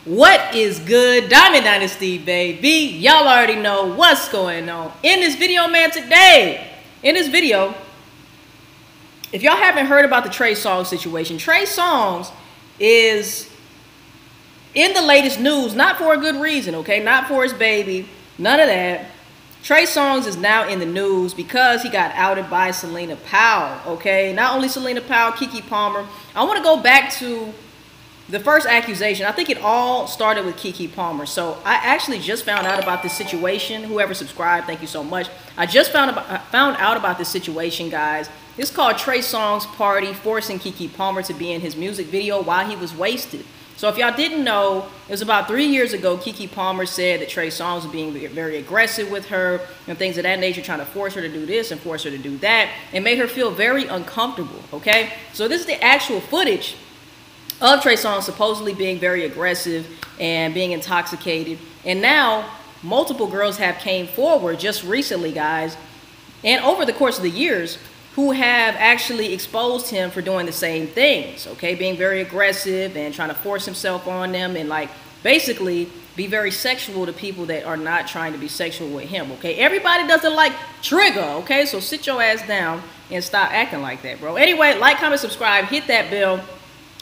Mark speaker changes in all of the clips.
Speaker 1: What is good, Diamond Dynasty, baby? Y'all already know what's going on. In this video, man, today, in this video, if y'all haven't heard about the Trey Songz situation, Trey Songz is in the latest news, not for a good reason, okay? Not for his baby, none of that. Trey Songz is now in the news because he got outed by Selena Powell, okay? Not only Selena Powell, KeKe Palmer. I want to go back to the first accusation. I think it all started with KeKe Palmer. So I actually just found out about this situation. Whoever subscribed, thank you so much. I just found out about this situation, guys. It's called Trey Songz Party, forcing KeKe Palmer to be in his music video while he was wasted. So if y'all didn't know, it was about 3 years ago, KeKe Palmer said that Trey Songz was being very aggressive with her and things of that nature, trying to force her to do this and force her to do that, and made her feel very uncomfortable, okay? So this is the actual footage of Trey Songz supposedly being very aggressive and being intoxicated. And now multiple girls have came forward just recently, guys, and over the course of the years, who have actually exposed him for doing the same things, okay? Being very aggressive and trying to force himself on them and, like, basically be very sexual to people that are not trying to be sexual with him, okay? Everybody doesn't like Trigger, okay? So sit your ass down and stop acting like that, bro. Anyway, like, comment, subscribe, hit that bell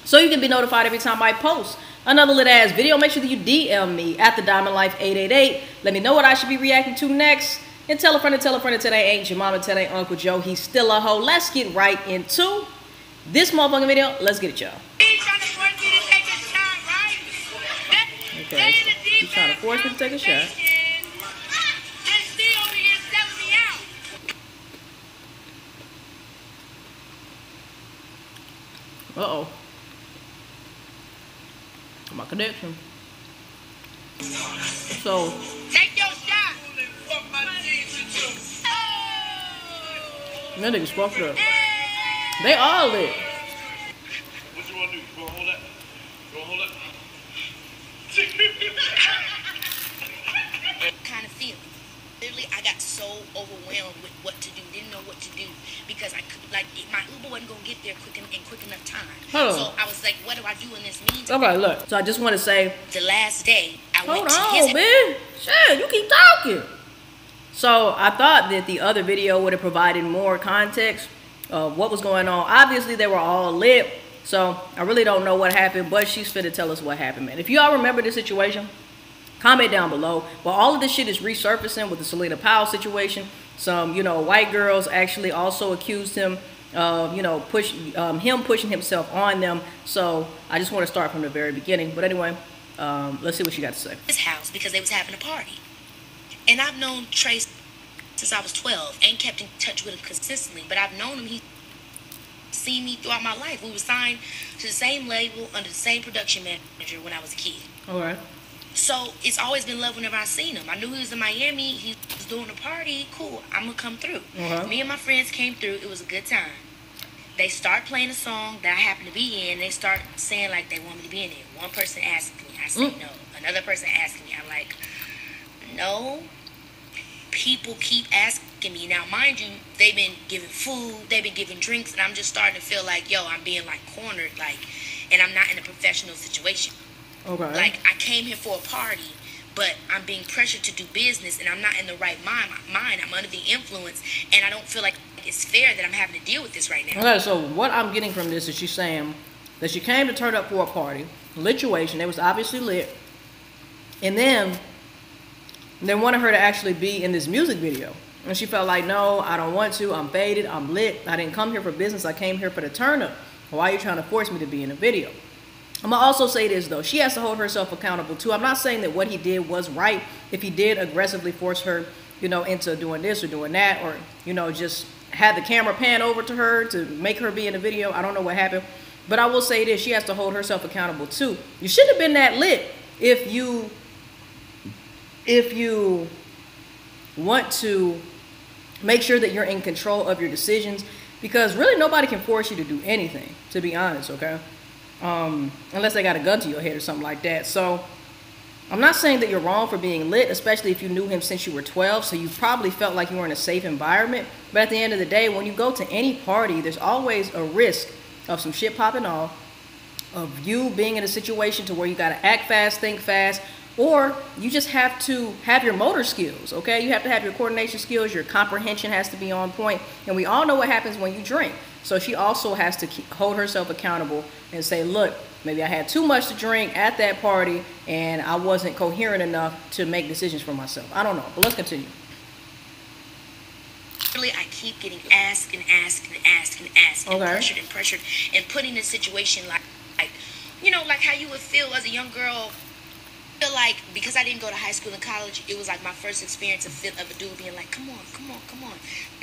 Speaker 1: so you can be notified every time I post another lit ass video. Make sure that you DM me at TheDiamondDYNASTY 888. Let me know what I should be reacting to next. And tell a friend that today ain't your mama, today ain't Uncle Joe. He's still a hoe. Let's get right into this motherfucking video. Let's get it, y'all. Okay, he's trying to force me to take a shot. Uh-oh. My connection. So
Speaker 2: take your shot.
Speaker 1: That nigga's fucked up. They all lit.
Speaker 3: What you want to do? You want to hold that? You want to hold that?
Speaker 2: Kind of feeling. Literally, I got so overwhelmed with what to do. Didn't know what to do because I could, like, my Uber wasn't gonna get there quick enough time. So I was like, what do I do in this meantime?
Speaker 1: Okay, look. So I just want to say,
Speaker 2: the last day I went to
Speaker 1: hold on, man. Shit, you keep talking. So I thought that the other video would have provided more context of what was going on. Obviously, they were all lit, so I really don't know what happened, but she's finna tell us what happened, man. If y'all remember this situation, comment down below. But all of this shit is resurfacing with the Selena Powell situation. Some, white girls actually also accused him of, him pushing himself on them. So I just want to start from the very beginning. But anyway, let's see what you got to say.
Speaker 2: His house because they was having a party. And I've known Trey since I was 12. Ain't kept in touch with him consistently, but I've known him. He's seen me throughout my life. We were signed to the same label under the same production manager when I was a kid.
Speaker 1: All right.
Speaker 2: So it's always been love whenever I seen him. I knew he was in Miami. He was doing a party. Cool. I'm going to come through. Me and my friends came through. It was a good time. They start playing a song that I happen to be in. They start saying like they want me to be in it. One person asked me. I say no. Another person asked me. I'm like, no. People keep asking me. Now, mind you, they've been giving food. They've been giving drinks. And I'm just starting to feel like, yo, I'm being like cornered. Like, and I'm not in a professional situation.
Speaker 1: Okay.
Speaker 2: Like, I came here for a party, but I'm being pressured to do business, and I'm not in the right mind. I'm under the influence, and I don't feel like it's fair that I'm having to deal with this right now.
Speaker 1: Okay, so what I'm getting from this is she's saying that she came to turn up for a party, lituation. It was obviously lit, and then they wanted her to actually be in this music video, and she felt like, no, I don't want to. I'm faded. I'm lit. I didn't come here for business. I came here for the turn up. Why are you trying to force me to be in a video? I'm going to also say this, though. She has to hold herself accountable, too. I'm not saying that what he did was right. If he did aggressively force her, into doing this or doing that, or, just had the camera pan over to her to make her be in a video. I don't know what happened. But I will say this. She has to hold herself accountable, too. You shouldn't have been that lit if you want to make sure that you're in control of your decisions, because really nobody can force you to do anything, to be honest, okay? Unless they got a gun to your head or something like that. So I'm not saying that you're wrong for being lit, especially if you knew him since you were 12, so you probably felt like you were in a safe environment. But at the end of the day, when you go to any party, there's always a risk of some shit popping off, of you being in a situation to where you got to act fast, think fast, or you just have to have your motor skills, okay? You have to have your coordination skills, your comprehension has to be on point, and we all know what happens when you drink. So she also has to hold herself accountable and say, look, maybe I had too much to drink at that party and I wasn't coherent enough to make decisions for myself. I don't know, but let's continue.
Speaker 2: I keep getting asked and asked and asked and asked and pressured and pressured and put in a situation like, you know, like how you would feel as a young girl. Feel like because I didn't go to high school and college, it was like my first experience of a dude being like, come on, come on, come on,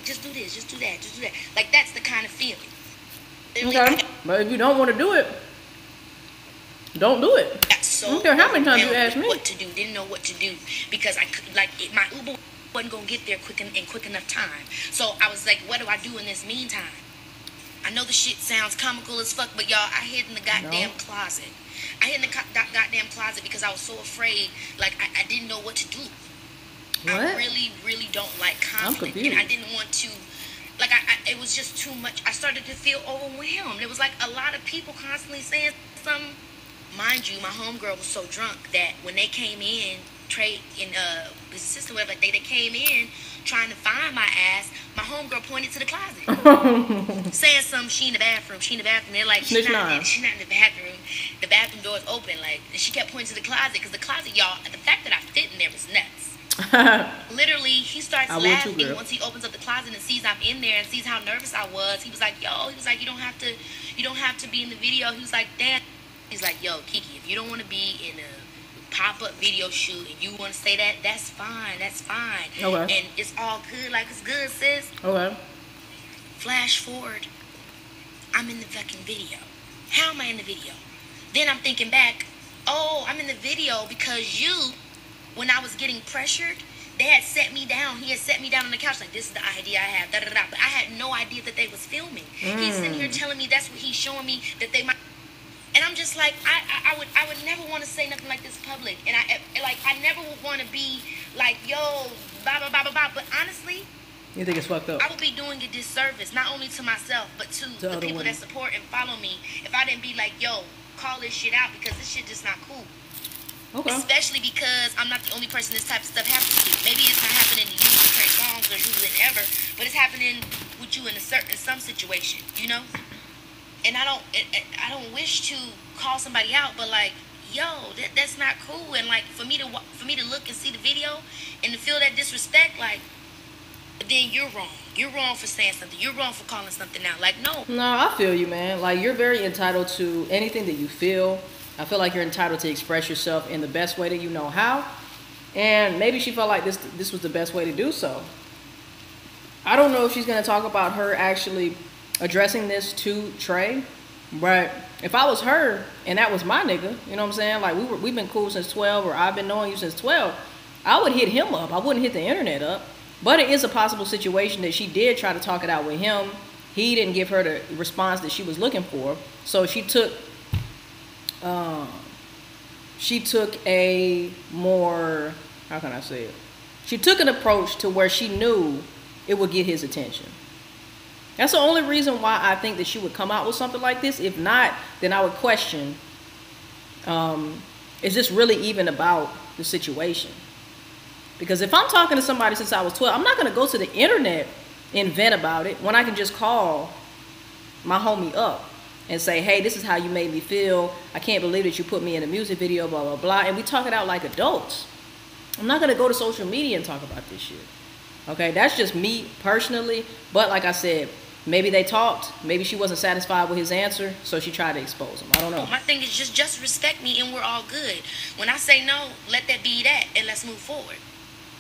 Speaker 2: just do this, just do that, just do that. Like that's the kind of feeling.
Speaker 1: Okay, but if you don't want to do it, don't do it.
Speaker 2: So
Speaker 1: I don't care how many times you ask me
Speaker 2: what to do. Didn't know what to do because I could, like my Uber wasn't gonna get there quick enough time. So I was like, what do I do in this meantime? I know the shit sounds comical as fuck, but y'all, I hid in the goddamn closet. I hid in the goddamn closet because I was so afraid. Like I didn't know what to do.
Speaker 1: What?
Speaker 2: I really, really don't like conflict, and I didn't want to. Like it was just too much. I started to feel overwhelmed. It was like a lot of people constantly saying something. Mind you, my homegirl was so drunk that when they came in, Trey and his sister, whatever, they came in trying to find my ass. My homegirl pointed to the closet, saying something. She in the bathroom. She in the bathroom. They're like, she's not in the bathroom. The bathroom door is open. Like she kept pointing to the closet because the closet, y'all. The fact that I fit in there was nuts. Literally, he starts laughing once he opens up the closet and sees I'm in there and sees how nervous I was. He was like, "Yo," he was like, "You don't have to be in the video." He was like, "Damn." He's like, "Yo, KeKe, if you don't want to be in a pop-up video shoot and you want to say that, that's fine. That's fine.
Speaker 1: Okay.
Speaker 2: And it's all good. Like it's good, sis." Okay. Flash forward, I'm in the fucking video. How am I in the video? Then I'm thinking back. Oh, I'm in the video because you. When I was getting pressured, they had set me down. He had set me down on the couch like, this is the idea I have, da da da. But I had no idea that they was filming. He's sitting here telling me that's what he's showing me that they might. And I'm just like, I would never want to say nothing like this public. And I never would want to be like, yo, blah blah blah blah blah. But honestly,
Speaker 1: you think it's fucked up?
Speaker 2: I would be doing a disservice not only to myself but to the people that support and follow me if I didn't be like, yo, call this shit out because this shit just not cool. Okay. Especially because I'm not the only person this type of stuff happens to. Maybe it's not happening to you, Trey Songz, or whoever, but it's happening with you in some situation, you know. And I don't wish to call somebody out, but like, yo, that's not cool. And like for me to look and see the video and to feel that disrespect, like, then you're wrong. You're wrong for saying something. You're wrong for calling something out. Like, no. No,
Speaker 1: I feel you, man. Like you're very entitled to anything that you feel. I feel like you're entitled to express yourself in the best way that you know how. And maybe she felt like this was the best way to do so. I don't know if she's going to talk about her actually addressing this to Trey. But if I was her and that was my nigga, you know what I'm saying? Like we've been cool since 12 or I've been knowing you since 12. I would hit him up. I wouldn't hit the internet up. But it is a possible situation that she did try to talk it out with him. He didn't give her the response that she was looking for. So she took a more, how can I say it? She took an approach to where she knew it would get his attention. That's the only reason why I think that she would come out with something like this. If not, then I would question, is this really even about the situation? Because if I'm talking to somebody since I was 12, I'm not going to go to the internet and vent about it when I can just call my homie up and say, hey, this is how you made me feel. I can't believe that you put me in a music video, blah, blah, blah. And we talk it out like adults. I'm not going to go to social media and talk about this shit. Okay, that's just me personally. But like I said, maybe they talked. Maybe she wasn't satisfied with his answer, so she tried to expose him. I don't know.
Speaker 2: My thing is just respect me and we're all good. When I say no, let that be that and let's move forward.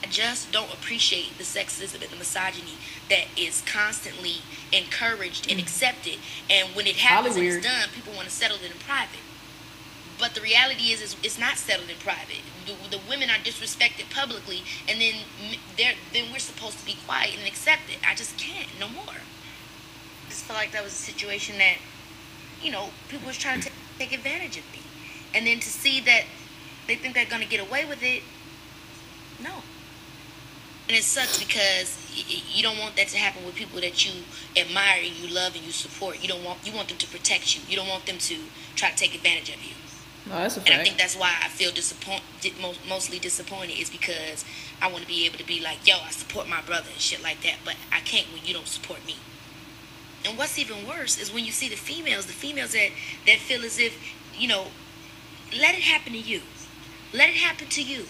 Speaker 2: I just don't appreciate the sexism and the misogyny that is constantly encouraged and accepted. And when it happens and it's done, people want to settle it in private. But the reality is it's not settled in private. The women are disrespected publicly, and then we're supposed to be quiet and accept it. I just can't no more. I just feel like that was a situation that, you know, people was trying to take advantage of me. And then to see that they think they're going to get away with it, no. And it sucks because you don't want that to happen with people that you admire and you love and you support. You want them to protect you. You don't want them to try to take advantage of you.
Speaker 1: No, that's a fact.
Speaker 2: And I think that's why I feel mostly disappointed, is because I want to be able to be like, yo, I support my brother and shit like that, but I can't when you don't support me. And what's even worse is when you see the females that feel as if, you know, let it happen to you. Let it happen to you.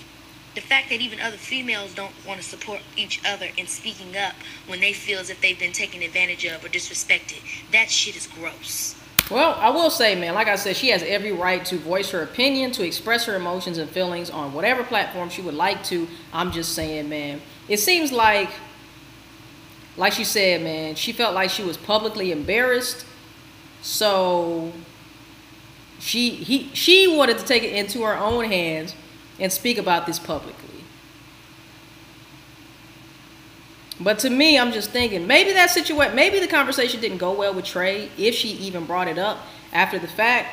Speaker 2: The fact that even other females don't want to support each other in speaking up when they feel as if they've been taken advantage of or disrespected, that shit is gross.
Speaker 1: Well, I will say, man, like I said, she has every right to voice her opinion, to express her emotions and feelings on whatever platform she would like to. I'm just saying, man, it seems like she said, man, she felt like she was publicly embarrassed. So she wanted to take it into her own hands and speak about this publicly. But to me, I'm just thinking, maybe that situation, maybe the conversation didn't go well with Trey, if she even brought it up after the fact,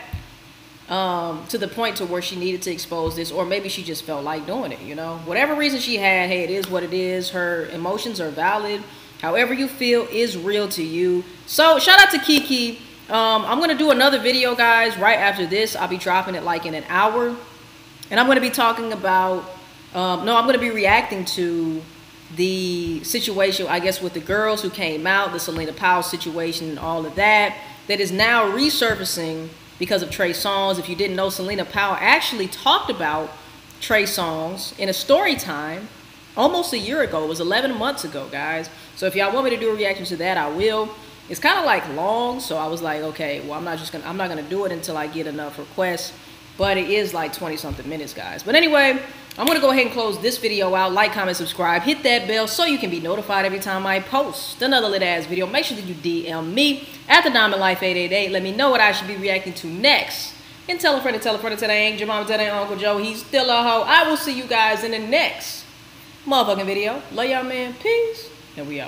Speaker 1: to the point to where she needed to expose this, or maybe she just felt like doing it, you know? Whatever reason she had, hey, it is what it is. Her emotions are valid. However you feel is real to you. So shout out to KeKe. I'm going to do another video, guys, right after this. I'll be dropping it like in an hour. And I'm going to be talking about, I'm going to be reacting to the situation, I guess, with the girls who came out, the Selena Powell situation and all of that is now resurfacing because of Trey Songz. If you didn't know, Selena Powell actually talked about Trey Songz in a story time almost a year ago. It was 11 months ago, guys. So if y'all want me to do a reaction to that, I will. It's kind of like long, so I was like, okay, well, I'm not gonna do it until I get enough requests. But it is like 20-something minutes, guys. But anyway, I'm going to go ahead and close this video out. Like, comment, subscribe. Hit that bell so you can be notified every time I post another lit-ass video. Make sure that you DM me at TheDiamondLife888. Let me know what I should be reacting to next. And tell a friend to tell a friend to tell ain't your mama, tell ain't Uncle Joe. He's still a hoe. I will see you guys in the next motherfucking video. Love y'all, man. Peace. And we out.